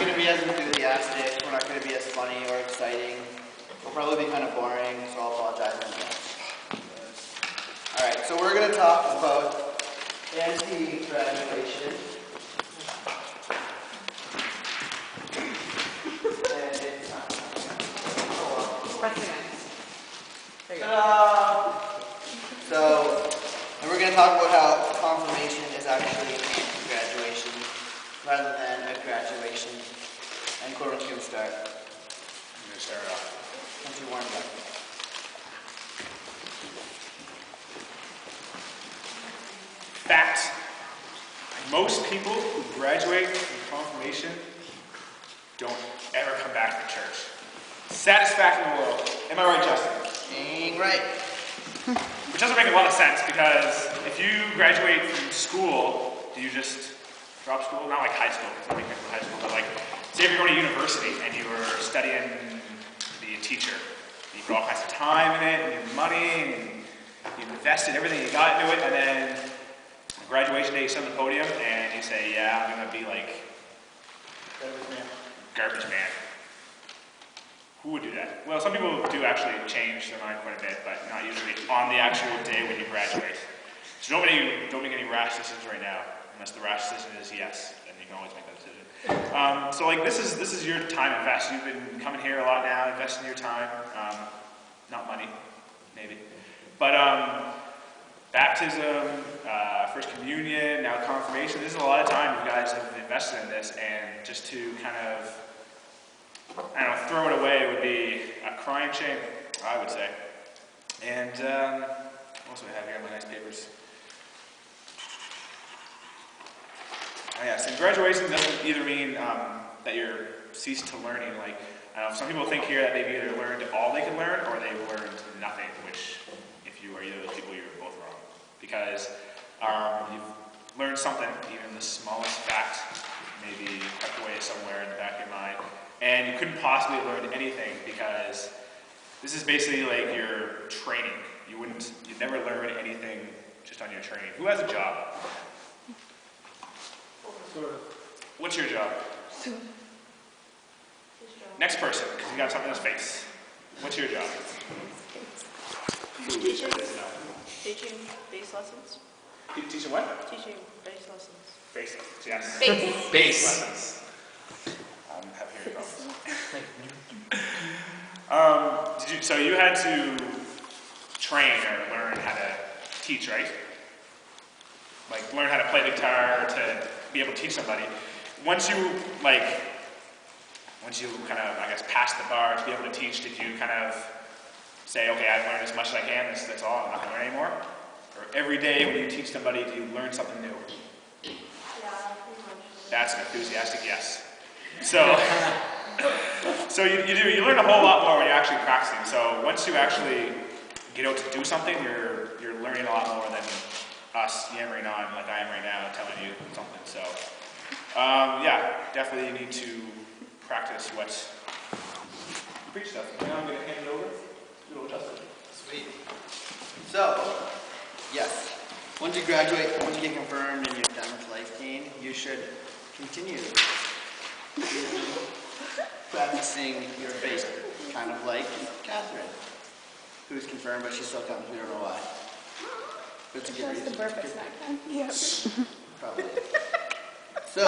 going to be as enthusiastic, we're not going to be as funny or exciting. We'll probably be kind of boring, so I'll apologize in advance. Alright, so we're going to talk about anti-graduation. And we're going to talk about how confirmation is actually graduation rather than a graduation. And Corwin's going to start. I'm going to start it off. Once you warm up. Fact. Most people who graduate from confirmation don't ever come back to church. Saddest fact in the world. Am I right, Justin? Dang right. Which doesn't make a lot of sense because if you graduate from school, do you just drop school? Not like high school, because nobody can go to high school, but like, say if you're going to university and you were studying to be a teacher, you put all kinds of time in it, and your money, and you invested everything you got into it, and then on graduation day you sit on the podium and you say, yeah, I'm going to be like garbage man. Who would do that? Well, some people do actually change their mind quite a bit, but not usually on the actual day when you graduate. So don't make any rash decisions right now, unless the rash decision is yes, then you can always make that decision. So like this is your time invest. You've been coming here a lot now, investing your time, not money, maybe, but baptism, first communion, now confirmation. This is a lot of time you guys have invested in this, and just to kind of I don't know, throw it away would be a crying shame, I would say. And what else do I have here on my nice papers? Oh yeah, so graduation doesn't either mean that you're ceased to learning. Like, some people think here that they've either learned all they can learn or they've learned nothing, which, if you are either of those people, you're both wrong. Because you've learned something, even the smallest fact, maybe tucked away somewhere in the back of your mind. And you couldn't possibly have learned anything because this is basically like your training. You'd never learn anything just on your training. Who has a job? What's your job? Next person, because you got something in his face. What's your job? Teaching bass lessons. Teaching what? Teaching bass lessons. Bass lessons, yes. Bass lessons. Have hearing problems. So you had to train or learn how to teach, right? Like learn how to play the guitar to be able to teach somebody. Once you kind of, I guess, pass the bar to be able to teach, did you kind of say, okay, I've learned as much as I can, that's all, I'm not going to learn anymore? Or every day when you teach somebody, do you learn something new? Yeah, pretty much. That's an enthusiastic yes. So you learn a whole lot more when you're actually practicing. So once you actually get out to do something, you're learning a lot more than us yammering on like I am right now, telling you something. So yeah, definitely you need to practice what you preach stuff. Now I'm going to hand it over to little Justin. Sweet. So, yes, once you graduate, once you get confirmed and you're done with life gain, you should continue practicing your faith, kind of like Catherine, who's confirmed, but she still comes. We don't know why. But it's a good reason. The purpose next time. Yep. Probably. So,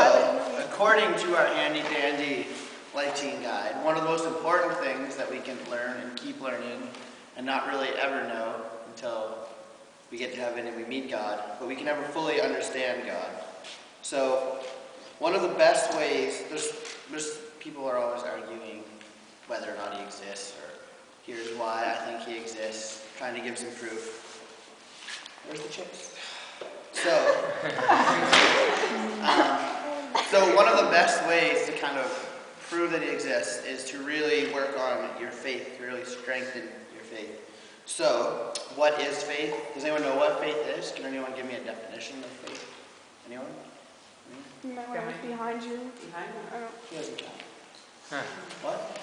according to our handy-dandy life team guide, one of the most important things that we can learn and keep learning and not really ever know until we get to heaven and we meet God, but we can never fully understand God. So, one of the best ways, there's people are always arguing whether or not he exists, or here's why I think he exists, trying to give some proof. Where's the chips? So one of the best ways to kind of prove that he exists is to really work on your faith, to really strengthen your faith. So, what is faith? Does anyone know what faith is? Can anyone give me a definition of faith? Anyone? No, I was behind you. Behind I don't. He doesn't count. What?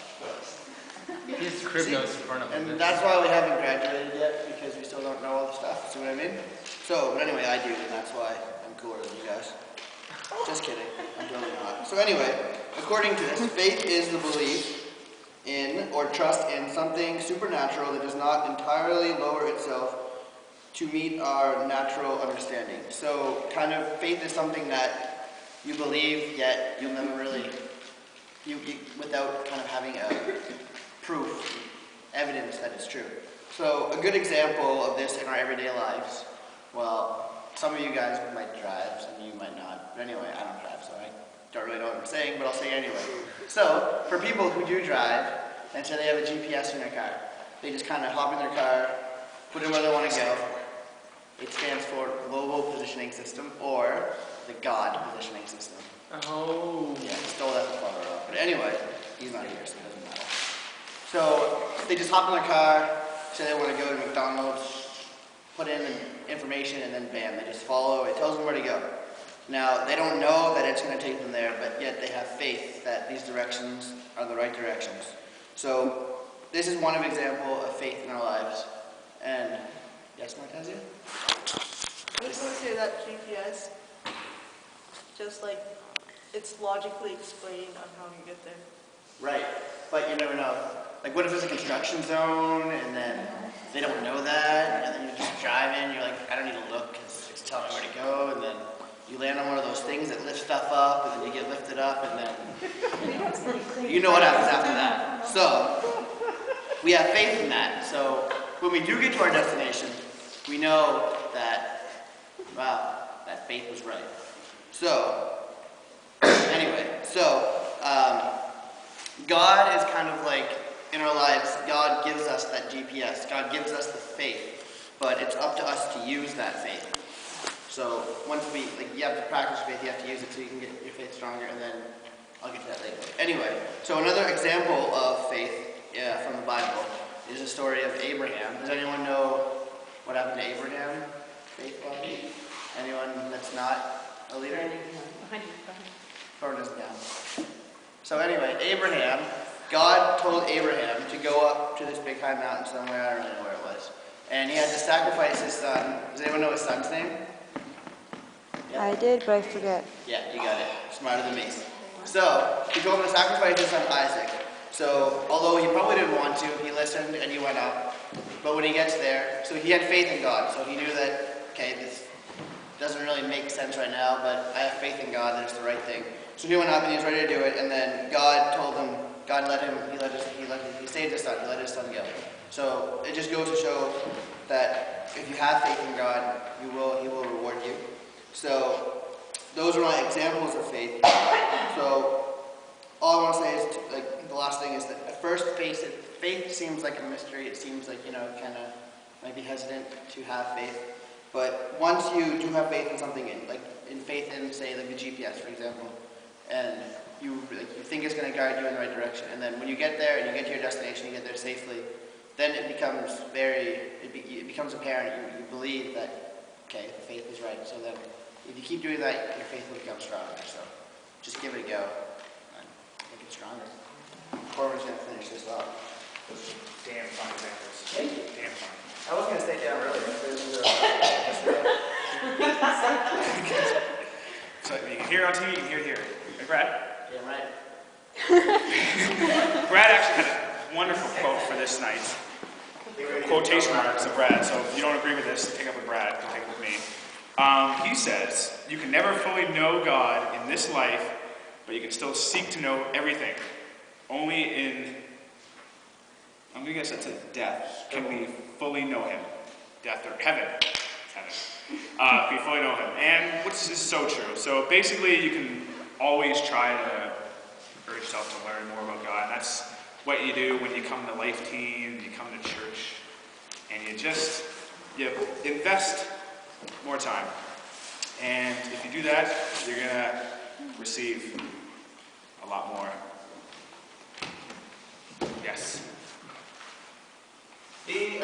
His crib notes in front of him. And that's why we haven't graduated yet, because we still don't know all the stuff. See what I mean? So, but anyway, I do, and that's why I'm cooler than you guys. Just kidding. I'm totally not. So anyway, according to this, faith is the belief in or trust in something supernatural that does not entirely lower itself to meet our natural understanding. So kind of faith is something that you believe, yet you'll never really, without kind of having a proof, evidence that it's true. So a good example of this in our everyday lives, well, some of you guys might drive, some of you might not. But anyway, I don't drive, so I don't really know what I'm saying, but I'll say anyway. So, for people who do drive, and say they have a GPS in their car, they just kind of hop in their car, put it where they want to go. It stands for Global Positioning System, or the God Positioning System. Oh. Yeah, I stole that from Father Rock. But anyway, he's not here, so it doesn't matter. So, they just hop in their car, say they want to go to McDonald's, put in the information, and then bam, they just follow. It tells them where to go. Now, they don't know that it's going to take them there, but yet they have faith that these directions are the right directions. So, this is one example of faith in our lives. And, yes, Martezia? I just want to say that GPS, just like, it's logically explained on how you get there. Right, but you never know. Like, what if there's a construction zone, and then they don't know that, and then you're just driving, you're like, I don't need to look, because it's telling me where to go, and then you land on one of those things that lift stuff up, and then you get lifted up, and then you know what happens after that. So, we have faith in that. So, when we do get to our destination, we know that, wow, that faith was right. So, anyway, God is kind of like, in our lives, God gives us that GPS. God gives us the faith, but it's up to us to use that faith. So once you have to practice faith, you have to use it so you can get your faith stronger, and then I'll get to that later. Anyway, so another example of faith from the Bible is the story of Abraham. Does anyone know what happened to Abraham? Faith-wise? Anyone that's not a leader? Or doesn't count. So anyway, Abraham, God told Abraham to go up to this big high mountain somewhere, I don't really know where it was. And he had to sacrifice his son. Does anyone know his son's name? Yeah. I did, but I forget. Yeah, you got it. Smarter than me. So, he told him to sacrifice his son Isaac. So, although he probably didn't want to, he listened and he went up. But when he gets there, so he had faith in God. So he knew that, okay, this doesn't really make sense right now, but I have faith in God that it's the right thing. So he went up and he was ready to do it, and then God told him, he saved his son, he let his son go. So it just goes to show that if you have faith in God, he will reward you. So those are my examples of faith. So all I want to say is, the last thing is that at first faith seems like a mystery. It seems like, kind of might be hesitant to have faith. But once you do have faith in something, in faith in, say, like the GPS, for example, and you think it's going to guide you in the right direction, and then when you get there and you get to your destination, you get there safely, then it becomes it becomes apparent. You believe that, okay, the faith is right. So then, if you keep doing that, your faith will become stronger. So just give it a go and make it stronger. Corwin's going to finish this off. Damn fun examples. Thank you. Damn fun. I was going to stay down earlier. So you can hear it on TV, you can hear it here. Hey, Brad? Yeah, right. Brad actually had a wonderful quote for this night. Quotation marks of Brad, so if you don't agree with this, take it up with Brad, don't take it with me. He says, you can never fully know God in this life, but you can still seek to know everything. Only in, I'm going to guess that's a death, can we fully know Him. Death or heaven. Heaven. Can we fully know Him. And which is so true. So basically, you can always try to encourage yourself to learn more about God. And that's what you do when you come to Life Team, you come to church, and you invest more time. And if you do that, you're going to receive a lot more. Yes. The